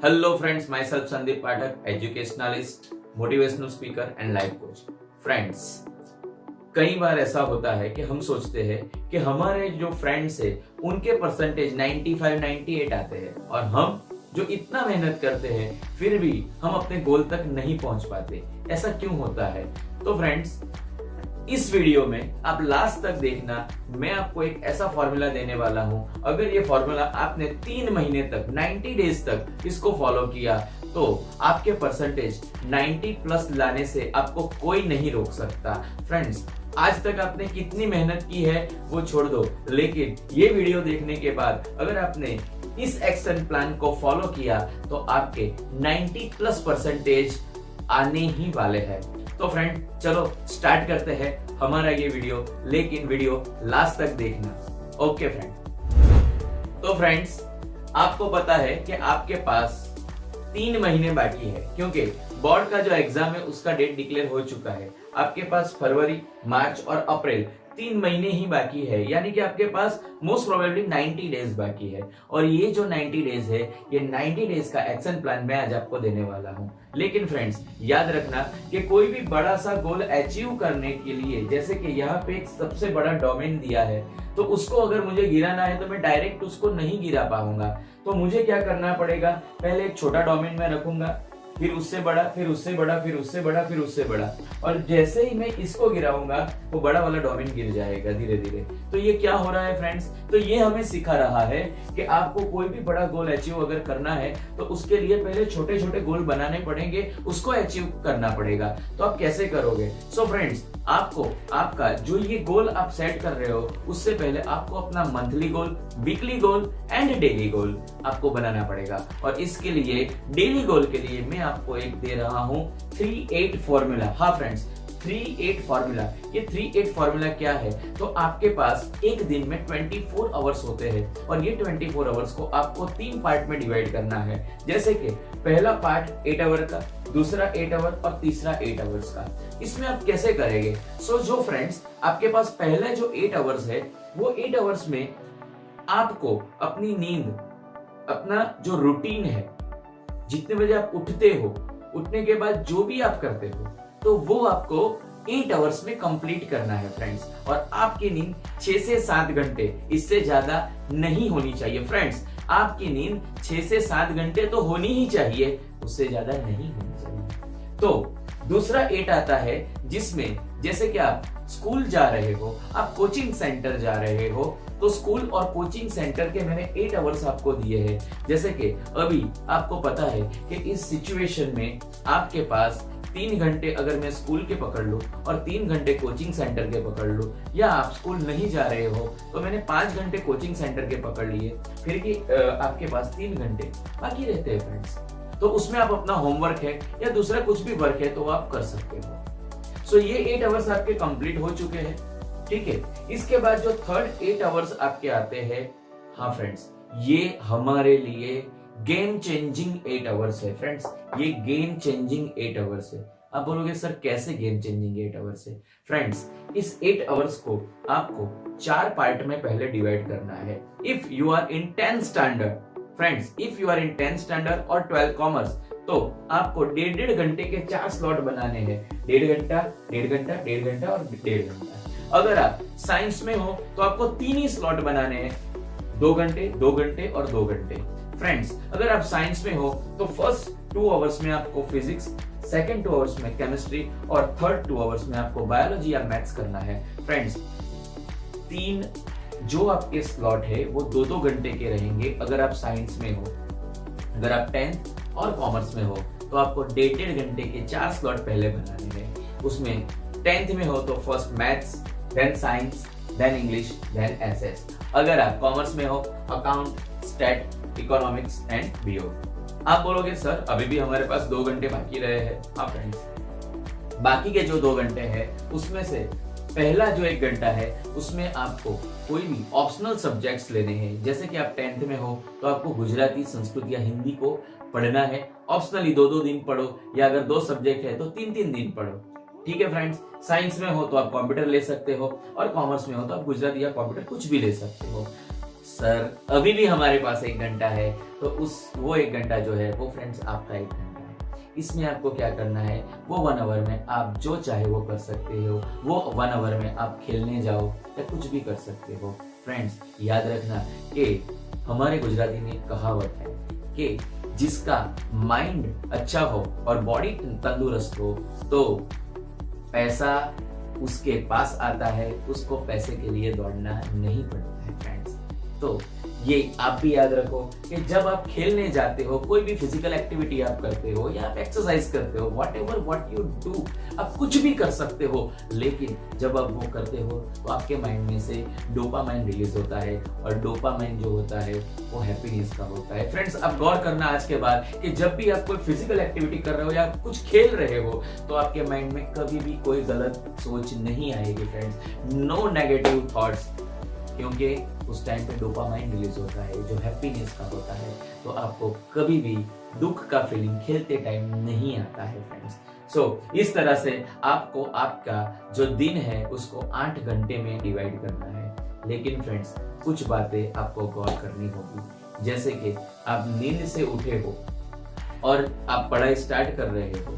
Hello friends, myself Sandeep Pathak, educationalist, motivational speaker and life coach. Friends, कई बार ऐसा होता है कि हम सोचते हैं कि हमारे जो फ्रेंड्स है उनके परसेंटेज 95, 98 आते हैं और हम जो इतना मेहनत करते हैं फिर भी हम अपने गोल तक नहीं पहुंच पाते। ऐसा क्यों होता है? तो फ्रेंड्स, इस वीडियो में आप लास्ट तक देखना। मैं आपको एक ऐसा फॉर्मूला देने वाला हूं। अगर ये फॉर्मूला आपने 3 महीने तक 90 डेज तक इसको फॉलो किया तो आपके परसेंटेज 90 प्लस लाने से आपको कोई नहीं रोक सकता। फ्रेंड्स, आज तक आपने कितनी मेहनत की है वो छोड़ दो, लेकिन ये वीडियो देखने के बाद अगर आपने इस एक्शन प्लान को फॉलो किया तो आपके 90 प्लस परसेंटेज आने ही वाले हैं। तो फ्रेंड, चलो स्टार्ट करते हैं हमारा ये वीडियो, लेकिन वीडियो लास्ट तक देखना। Okay friend. तो फ्रेंड्स, आपको पता है कि आपके पास 3 महीने बाकी है, क्योंकि बोर्ड का जो एग्जाम है उसका डेट डिक्लेयर हो चुका है। आपके पास फरवरी, मार्च और अप्रैल 3 महीने ही बाकी है, यानी कि आपके पास मोस्ट प्रोबेबली 90 डेज बाकी है। और ये जो 90 डेज है, ये 90 डेज का एक्शन प्लान मैं आज आपको देने वाला हूँ। लेकिन फ्रेंड्स, याद रखना कि कोई भी बड़ा सा गोल अचीव करने के लिए, जैसे कि यहाँ पे एक सबसे बड़ा डोमेन दिया है, तो उसको अगर मुझे गिराना है तो मैं डायरेक्ट उसको नहीं गिरा पाऊंगा। तो मुझे क्या करना पड़ेगा? पहले एक छोटा डोमेन में रखूंगा, फिर उससे बड़ा, फिर उससे बड़ा, फिर उससे बड़ा, फिर उससे बड़ा, और जैसे ही मैं इसको गिराऊंगा वो बड़ा वाला डोमेन गिर जाएगा धीरे धीरे। तो ये क्या हो रहा है फ्रेंड्स? तो ये हमें सिखा रहा है कि आपको कोई भी बड़ा गोल अचीव अगर करना है तो उसके लिए पहले छोटे छोटे गोल बनाने पड़ेंगे, उसको अचीव करना पड़ेगा। तो आप कैसे करोगे? सो फ्रेंड्स, आपको आपका जो ये गोल आप सेट कर रहे हो उससे पहले आपको अपना monthly goal, weekly goal and daily goal आपको बनाना पड़ेगा। और इसके लिए डेली गोल के लिए मैं आपको एक दे रहा हूं 3-8 फॉर्मूला। हाँ फ्रेंड्स, 3-8 फॉर्मूला। ये 3-8 फॉर्मूला क्या है? तो आपके पास एक दिन में 24 आवर्स होते हैं और ये 24 आवर्स को आपको 3 पार्ट में डिवाइड करना है। जैसे कि पहला पार्ट 8 आवर का, दूसरा 8 आवर और तीसरा 8 आवर्स का। इसमें आप कैसे करेंगे? जो फ्रेंड्स, आपके पास पहले जो 8 आवर्स है वो 8 आवर्स में आपको अपनी नींद, अपना जो रूटीन है, जितने बजे आप उठते हो, उठने के बाद जो भी आप करते हो, तो वो आपको 8 आवर्स में कंप्लीट करना है फ्रेंड्स। और आपकी नींद 6 से 7 घंटे, इससे ज्यादा नहीं होनी चाहिए। फ्रेंड्स, आपकी नींद 6 से 7 घंटे तो होनी ही चाहिए, उससे ज्यादा नहीं होनी चाहिए। तो दूसरा 8 आता है जिसमें, जैसे कि आप स्कूल जा रहे हो, आप कोचिंग सेंटर जा रहे हो, तो स्कूल और कोचिंग सेंटर के मैंने 8 आवर्स आपको दिए हैं। जैसे कि अभी आपको पता है कि इस सिचुएशन में आपके पास 3 घंटे अगर मैं स्कूल के पकड़ लूं और 3 घंटे कोचिंग सेंटर के पकड़ लूं, या आप स्कूल नहीं जा रहे हो तो मैंने 5 घंटे कोचिंग सेंटर के पकड़ लिए, फिर कि आपके पास 3 घंटे बाकी रहते हैं फ्रेंड्स। तो उसमें आप अपना होमवर्क है या दूसरा कुछ भी वर्क है तो आप कर सकते हो। ये 8 आवर्स आपके कंप्लीट हो चुके हैं, ठीक है। इसके बाद जो थर्ड 8 आवर्स आपके आते हैं, हाँ फ्रेंड्स, ये हमारे लिए गेम चेंजिंग 8 आवर्स है। फ्रेंड्स, ये गेम चेंजिंग 8 आवर्स है। आप बोलोगे सर कैसे गेम चेंजिंग 8 आवर्स है? फ्रेंड्स, इस 8 आवर्स को आपको 4 पार्ट में पहले डिवाइड करना है। If you are in 10th standard, friends, if you are in 10th standard और 12th कॉमर्स, तो आपको 1.5 घंटे के 4 स्लॉट बनाने हैं। 1.5 घंटा, 1.5 घंटा, 1.5 घंटा और 1.5 घंटा। अगर आप साइंस में हो तो आपको 3 ही स्लॉट बनाने हैं, 2 घंटे, 2 घंटे और 2 घंटे। फ्रेंड्स, अगर आप साइंस में हो तो फर्स्ट 2 आवर्स में आपको फिजिक्स, सेकंड 2 आवर्स में केमिस्ट्री और थर्ड 2 आवर्स में आपको बायोलॉजी या मैथ्स करना है। फ्रेंड्स, 3 जो आपके स्लॉट है वो 2-2 घंटे के रहेंगे अगर आप साइंस में हो। अगर आप 10th और कॉमर्स में हो तो आपको 1.5 घंटे के 4 स्लॉट पहले बनाने हैं। उसमें 10th में हो तो first maths, then science, then English, then SS. अगर आप कॉमर्स में हो, account, stat, economics and BO. आप बोलोगे सर अभी भी हमारे पास 2 घंटे बाकी रहे हैं। हाँ फ्रेंड्स, बाकी के जो 2 घंटे हैं उसमें से पहला जो 1 घंटा है उसमें आपको कोई भी ऑप्शनल सब्जेक्ट्स लेने हैं। जैसे कि आप 10th में हो तो आपको गुजराती, संस्कृत या हिंदी को पढ़ना है। ऑप्शनली 2-2 दिन पढ़ो, या अगर 2 सब्जेक्ट है तो 3-3 दिन पढ़ो, ठीक है फ्रेंड्स। साइंस में हो तो आप कंप्यूटर ले सकते हो और कॉमर्स में हो तो आप गुजराती या कंप्यूटर कुछ भी ले सकते हो। सर अभी भी हमारे पास 1 घंटा है, तो वो 1 घंटा जो है वो फ्रेंड्स आपका 1 घंटा है। इसमें आपको क्या करना है, वो 1 आवर में आप जो चाहे वो कर सकते हो, वो 1 आवर में आप खेलने जाओ या कुछ भी कर सकते हो। फ्रेंड्स याद रखना कि हमारे गुजराती में एक कहावत है कि जिसका माइंड अच्छा हो और बॉडी तंदुरुस्त हो तो पैसा उसके पास आता है, उसको पैसे के लिए दौड़ना नहीं पड़ता है फ्रेंड्स। तो ये आप भी याद रखो कि जब आप खेलने जाते हो, कोई भी फिजिकल एक्टिविटी आप करते हो या आप एक्सरसाइज करते हो, व्हाट यू डू, आप कुछ भी कर सकते हो, लेकिन जब आप वो करते हो तो आपके माइंड में से डोपामाइन रिलीज होता है और डोपामाइन जो होता है वो हैप्पीनेस का होता है। फ्रेंड्स आप गौर करना आज के बाद कि जब भी आप कोई फिजिकल एक्टिविटी कर रहे हो या कुछ खेल रहे हो तो आपके माइंड में कभी भी कोई गलत सोच नहीं आएगी फ्रेंड्स, नो नेगेटिव थॉट्स, क्योंकि उस टाइम पे डोपामाइन रिलीज होता है जो हैप्पीनेस का होता है। तो आपको कभी भी दुख का फीलिंग खेलते टाइम नहीं आता है फ्रेंड्स। सो इस तरह से आपको आपका जो दिन है उसको 8 घंटे में डिवाइड करना है। लेकिन फ्रेंड्स कुछ बातें आपको गौर करनी होगी, जैसे कि आप नींद से उठे हो और आप पढ़ाई स्टार्ट कर रहे हो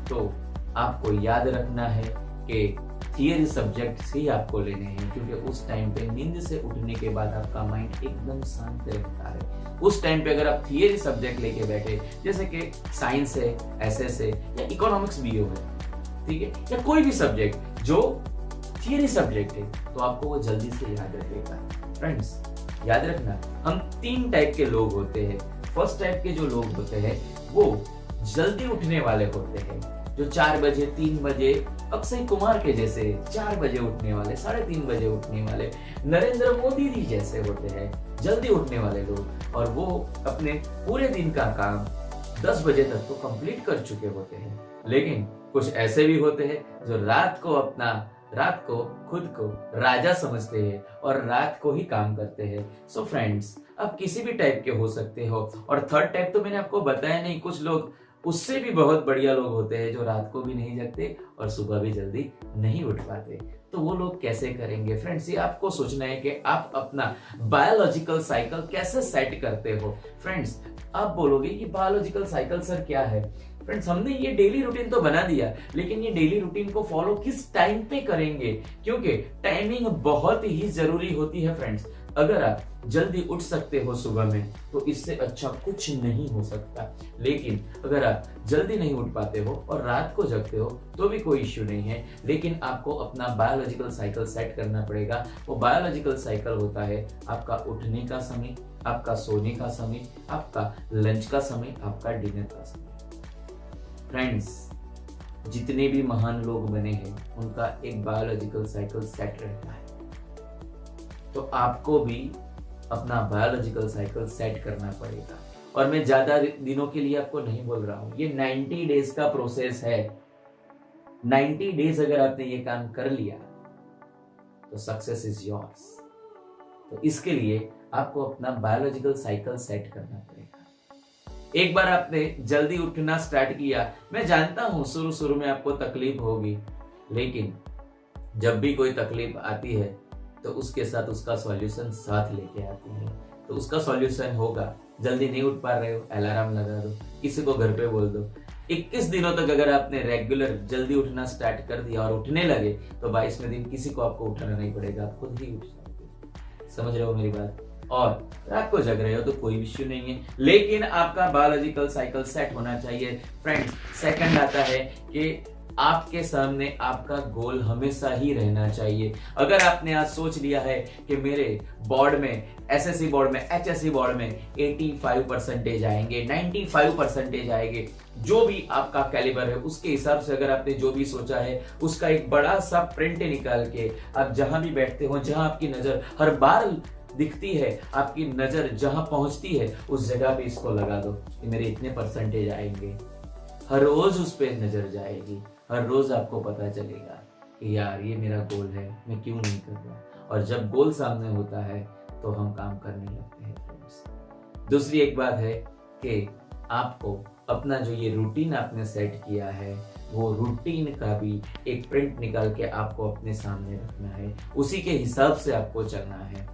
तो आपको याद रखना है कि थियरी सब्जेक्ट्स ही आपको लेने हैं, क्योंकि उस टाइम पे नींद से उठने के बाद आपका माइंड एकदम शांत रहता है। उस टाइम पे अगर आप थियरी सब्जेक्ट लेके बैठे, जैसे कि साइंस है, एसएस है या इकोनॉमिक्स बीओ है, ठीक है, या कोई भी सब्जेक्ट जो थियरी सब्जेक्ट है, तो आपको वो जल्दी से याद रखेगा। फ्रेंड्स याद रखना हम 3 टाइप के लोग होते हैं। फर्स्ट टाइप के जो लोग होते हैं वो जल्दी उठने वाले होते हैं, जो 4 बजे 3 बजे अक्षय कुमार के जैसे 4 बजे उठने वाले, 3:30 बजे उठने वाले, नरेंद्र मोदी जी जैसे होते हैं जल्दी उठने वाले लोग, और वो अपने पूरे दिन का काम 10 बजे तक तो कंप्लीट कर चुके होते हैं। लेकिन कुछ ऐसे भी होते हैं जो रात को खुद को राजा समझते हैं और रात को ही काम करते हैं। सो फ्रेंड्स आप किसी भी टाइप के हो सकते हो। और थर्ड टाइप तो मैंने आपको बताया नहीं, कुछ लोग उससे भी बहुत बढ़िया लोग होते हैं जो रात को भी नहीं जगते और सुबह भी जल्दी नहीं उठ पाते। तो वो लोग कैसे करेंगे फ्रेंड्स, ये आपको सोचना है कि आप अपना बायोलॉजिकल साइकिल कैसे सेट करते हो। फ्रेंड्स आप बोलोगे कि बायोलॉजिकल साइकिल सर क्या है। फ्रेंड्स हमने ये डेली रूटीन तो बना दिया, लेकिन ये डेली रूटीन को फॉलो किस टाइम पे करेंगे, क्योंकि टाइमिंग बहुत ही जरूरी होती है फ्रेंड्स। अगर आप जल्दी उठ सकते हो सुबह में तो इससे अच्छा कुछ नहीं हो सकता, लेकिन अगर आप जल्दी नहीं उठ पाते हो और रात को जगते हो तो भी कोई इश्यू नहीं है, लेकिन आपको अपना बायोलॉजिकल साइकिल सेट करना पड़ेगा। वो बायोलॉजिकल साइकिल होता है आपका उठने का समय, आपका सोने का समय, आपका लंच का समय, आपका डिनर का समय। फ्रेंड्स जितने भी महान लोग बने हैं उनका एक बायोलॉजिकल साइकिल सेट रहता है, तो आपको भी अपना बायोलॉजिकल साइकिल सेट करना पड़ेगा। और मैं ज्यादा दिनों के लिए आपको नहीं बोल रहा हूं, ये 90 डेज का प्रोसेस है। 90 डेज अगर आपने ये काम कर लिया तो सक्सेस इज योर्स। तो इसके लिए आपको अपना बायोलॉजिकल साइकिल सेट करना पड़ेगा। एक बार आपने जल्दी उठना स्टार्ट किया, मैं जानता हूं शुरू में आपको तकलीफ होगी, लेकिन जब भी कोई तकलीफ आती है तो उसके साथ उसका सॉल्यूशन साथ लेके आती है। तो उसका सॉल्यूशन होगा, जल्दी नहीं उठ पा रहे हो अलार्म लगा दो, किसी को घर पे बोल दो। 21 दिनों तक अगर आपने रेगुलर जल्दी उठना स्टार्ट कर दिया और उठने लगे तो 22वें दिन किसी को आपको उठाना नहीं पड़ेगा, आप खुद ही उठ जाओगे। समझ रहे हो मेरी बात? और रात को जग रहे हो तो कोई इश्यू नहीं है, लेकिन आपका बायोलॉजिकल साइकिल सेट होना चाहिए। फ्रेंड्स सेकंड आता है कि आपके सामने आपका गोल हमेशा ही रहना चाहिए। अगर आपने आज सोच लिया है कि मेरे बोर्ड में, एसएससी बोर्ड में, एचएससी बोर्ड में 85% आएंगे, 95% आएंगे, जो भी आपका कैलिबर है उसके हिसाब से अगर आपने जो भी सोचा है उसका एक बड़ा सा प्रिंट निकाल के आप जहां भी बैठते हो, जहां आपकी नजर हर बार दिखती है, आपकी नजर जहां पहुंचती है उस जगह पे इसको लगा दो कि मेरे इतने परसेंटेज आएंगे। हर रोज उस पर नजर जाएगी, हर रोज आपको पता चलेगा कि यार ये मेरा गोल है, मैं क्यों नहीं कर रहा। और जब गोल सामने होता है तो हम काम करने लगते हैं फ्रेंड्स। दूसरी एक बात है कि आपको अपना जो ये रूटीन आपने सेट किया है वो रूटीन का भी एक प्रिंट निकाल के आपको अपने सामने रखना है, उसी के हिसाब से आपको चलना है।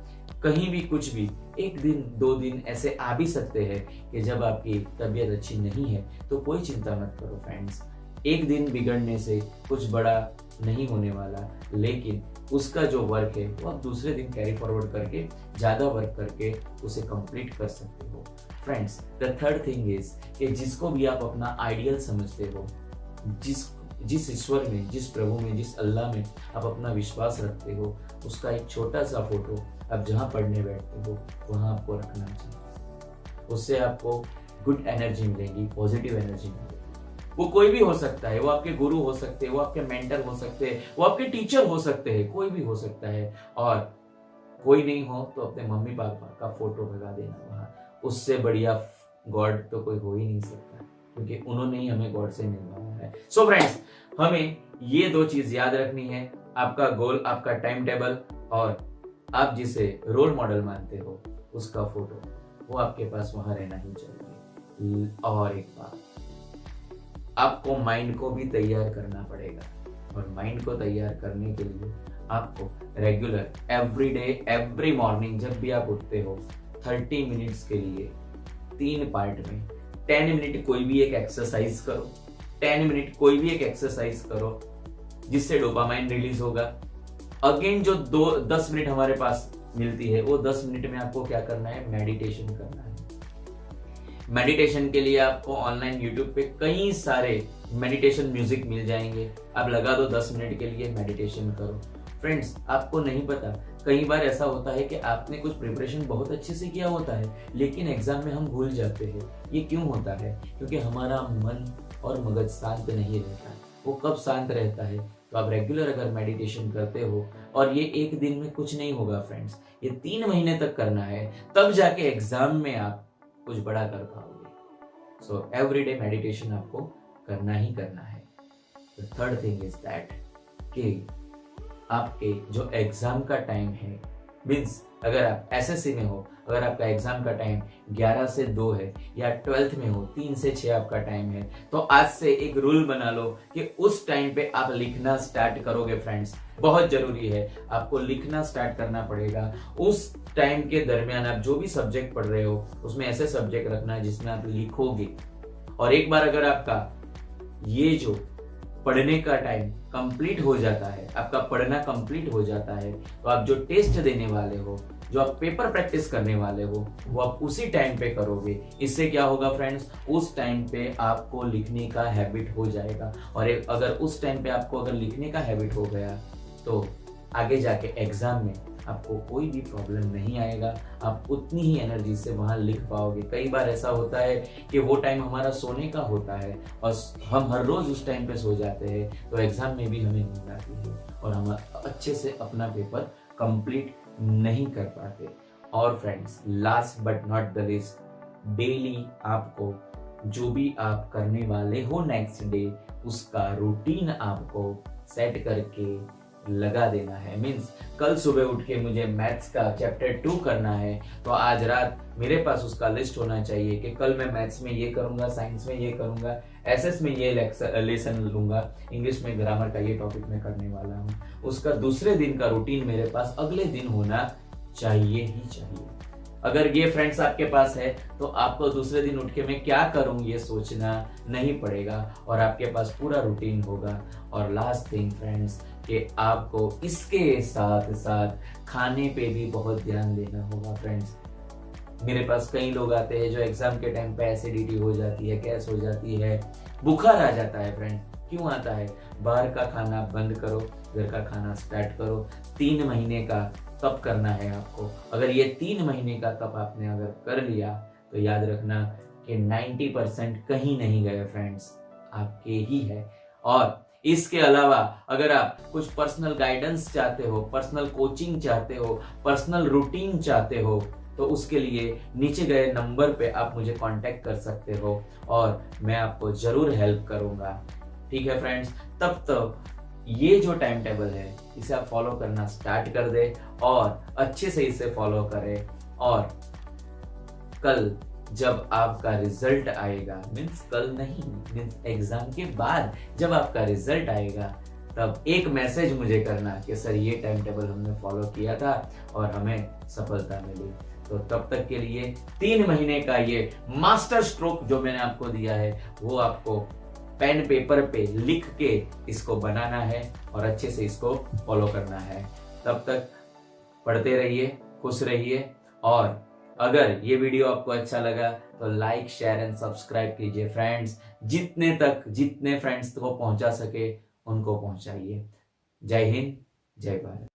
कहीं भी कुछ भी 1 दिन 2 दिन ऐसे आ भी सकते हैं कि जब आपकी तबीयत अच्छी नहीं है, तो कोई चिंता मत करो फ्रेंड्स। 1 दिन बिगड़ने से कुछ बड़ा नहीं होने वाला, लेकिन उसका जो वर्क है वो आप दूसरे दिन कैरी फॉरवर्ड करके ज़्यादा वर्क करके उसे कंप्लीट कर सकते हो। Friends, the third thing is कि जिसको भी आप अपना आइडियल समझते हो, जिस ईश्वर में, जिस प्रभु में, जिस अल्लाह में आप अपना विश्वास रखते हो, उसका एक छोटा सा फोटो आप जहाँ पढ़ने बैठते हो वहाँ आपको रखना चाहिए। उससे आपको गुड एनर्जी मिलेगी, पॉजिटिव एनर्जी मिलेगी। वो कोई भी हो सकता है, वो आपके गुरु हो सकते हैं, वो आपके मेंटर हो सकते हैं, वो आपके टीचर हो सकते हैं, कोई भी हो सकता है। और कोई नहीं हो तो अपने मम्मी पापा का फोटो लगा देना वहाँ। उससे बढ़िया गॉड तो कोई हो ही नहीं सकता, क्योंकि उन्होंने ही हमें गॉड से मिलवाया है। सो फ्रेंड्स, हमें ये 2 चीज याद रखनी है, आपका गोल, आपका टाइम टेबल, और आप जिसे रोल मॉडल मानते हो उसका फोटो, वो आपके पास वहां रहना ही चाहिए। और एक बात, आपको माइंड को भी तैयार करना पड़ेगा, और माइंड को तैयार करने के लिए आपको regular every day, every morning जब भी आप उठते हो 30 मिनट्स के लिए 3 पार्ट में 10 मिनट कोई भी एक एक्सरसाइज करो। 10 मिनट कोई भी एक एक्सरसाइज करो जिससे डोपामाइन रिलीज होगा। अगेन जो 10 मिनट हमारे पास मिलती है, वो 10 मिनट में आपको क्या करना है, मेडिटेशन करना है। मेडिटेशन के लिए आपको ऑनलाइन यूट्यूब पे कई सारे मेडिटेशन म्यूजिक मिल जाएंगे, आप लगा दो 10 मिनट के लिए मेडिटेशन करो। फ्रेंड्स, आपको नहीं पता, कई बार ऐसा होता है कि आपने कुछ प्रिपरेशन बहुत अच्छे से किया होता है, लेकिन एग्जाम में हम भूल जाते हैं। ये क्यों होता है? क्योंकि हमारा मन और मगज शांत नहीं रहता। वो कब शांत रहता है? तो आप रेगुलर अगर मेडिटेशन करते हो, और ये 1 दिन में कुछ नहीं होगा फ्रेंड्स, ये 3 महीने तक करना है, तब जाके एग्जाम में आप कुछ बड़ा कर पाओगे। सो एवरीडे मेडिटेशन आपको करना ही करना है। The third thing is that कि आपके जो एग्जाम का टाइम है, मीन्स अगर आप एसएससी में हो, अगर आपका एग्जाम का टाइम 11 से 2 है, या 12th में हो 3 से 6 आपका टाइम है, तो आज से एक रूल बना लो कि उस टाइम पे आप लिखना स्टार्ट करोगे। फ्रेंड्स, बहुत जरूरी है, आपको लिखना स्टार्ट करना पड़ेगा। उस टाइम के दरमियान आप जो भी सब्जेक्ट पढ़ रहे हो, उसमें ऐसे सब्जेक्ट रखना है जिसमें आप लिखोगे। और एक बार अगर आपका ये जो पढ़ने का टाइम कंप्लीट हो जाता है, आपका पढ़ना कंप्लीट हो जाता है, तो आप जो टेस्ट देने वाले हो, जो आप पेपर प्रैक्टिस करने वाले हो, वो आप उसी टाइम पे करोगे। इससे क्या होगा फ्रेंड्स, उस टाइम पे आपको लिखने का हैबिट हो जाएगा। और अगर उस टाइम पे आपको अगर लिखने का हैबिट हो गया, तो आगे जाके एग्जाम में आपको कोई भी प्रॉब्लम नहीं आएगा, आप उतनी ही एनर्जी से वहां लिख पाओगे। कई बार ऐसा होता है कि वो टाइम हमारा सोने का होता है, और हम हर रोज उस टाइम पे सो जाते हैं, तो एग्जाम में भी हमें नींद आती है, और हम अच्छे से अपना पेपर कंप्लीट नहीं कर पाते। और friends, last but not the least, daily आपको जो भी आप करने वाले हो नेक्स्ट डे, उसका रूटीन आपको सेट करके लगा देना है। मीन्स कल सुबह उठ के मुझे मैथ्स का चैप्टर 2 करना है, तो आज रात मेरे पास उसका लिस्ट होना चाहिए कि कल मैं मैथ्स में ये करूंगा, साइंस में ये करूंगा, एसएस में ये लेसन लूंगा, इंग्लिश में ग्रामर का ये टॉपिक मैं करने वाला हूँ। उसका दूसरे दिन का रूटीन मेरे पास अगले दिन होना चाहिए ही चाहिए। अगर ये फ्रेंड्स आपके पास है, तो आपको दूसरे दिन उठ के मैं क्या करूं ये सोचना नहीं पड़ेगा, और आपके पास पूरा रूटीन होगा। और लास्ट थिंग फ्रेंड्स, कि आपको इसके साथ साथ खाने पे भी बहुत ध्यान देना होगा। फ्रेंड्स, मेरे पास कई लोग आते हैं जो एग्जाम के टाइम पे एसिडिटी हो जाती है, गैस हो जाती है, बुखार आ जाता है। फ्रेंड्स, क्यों आता है? बाहर का खाना बंद करो, घर का खाना स्टार्ट करो। 3 महीने का तप करना है आपको। अगर ये 3 महीने का तप आपने अगर कर लिया, तो याद रखना कि 90% कहीं नहीं गए फ्रेंड्स, आपके ही है। और इसके अलावा अगर आप कुछ पर्सनल गाइडेंस चाहते हो, पर्सनल कोचिंग चाहते हो, पर्सनल रूटीन चाहते हो, तो उसके लिए नीचे गए नंबर पे आप मुझे कांटेक्ट कर सकते हो, और मैं आपको जरूर हेल्प करूंगा। ठीक है फ्रेंड्स, तब तक ये जो टाइम टेबल है, इसे आप फॉलो करना स्टार्ट कर दे, और अच्छे से इसे फॉलो करें। और कल जब आपका रिजल्ट आएगा, मीन्स कल नहीं, मीन्स एग्जाम के बाद जब आपका रिजल्ट आएगा, तब एक मैसेज मुझे करना कि सर ये टाइम टेबल हमने फॉलो किया था और हमें सफलता मिली। तो तब तक के लिए 3 महीने का ये मास्टर स्ट्रोक जो मैंने आपको दिया है वो आपको पेन पेपर पे लिख के इसको बनाना है और अच्छे से इसको फॉलो करना है। तब तक पढ़ते रहिए, खुश रहिए, और अगर ये वीडियो आपको अच्छा लगा तो लाइक, शेयर एंड सब्सक्राइब कीजिए फ्रेंड्स। जितने फ्रेंड्स को पहुंचा सके उनको पहुंचाइए। जय हिंद, जय भारत।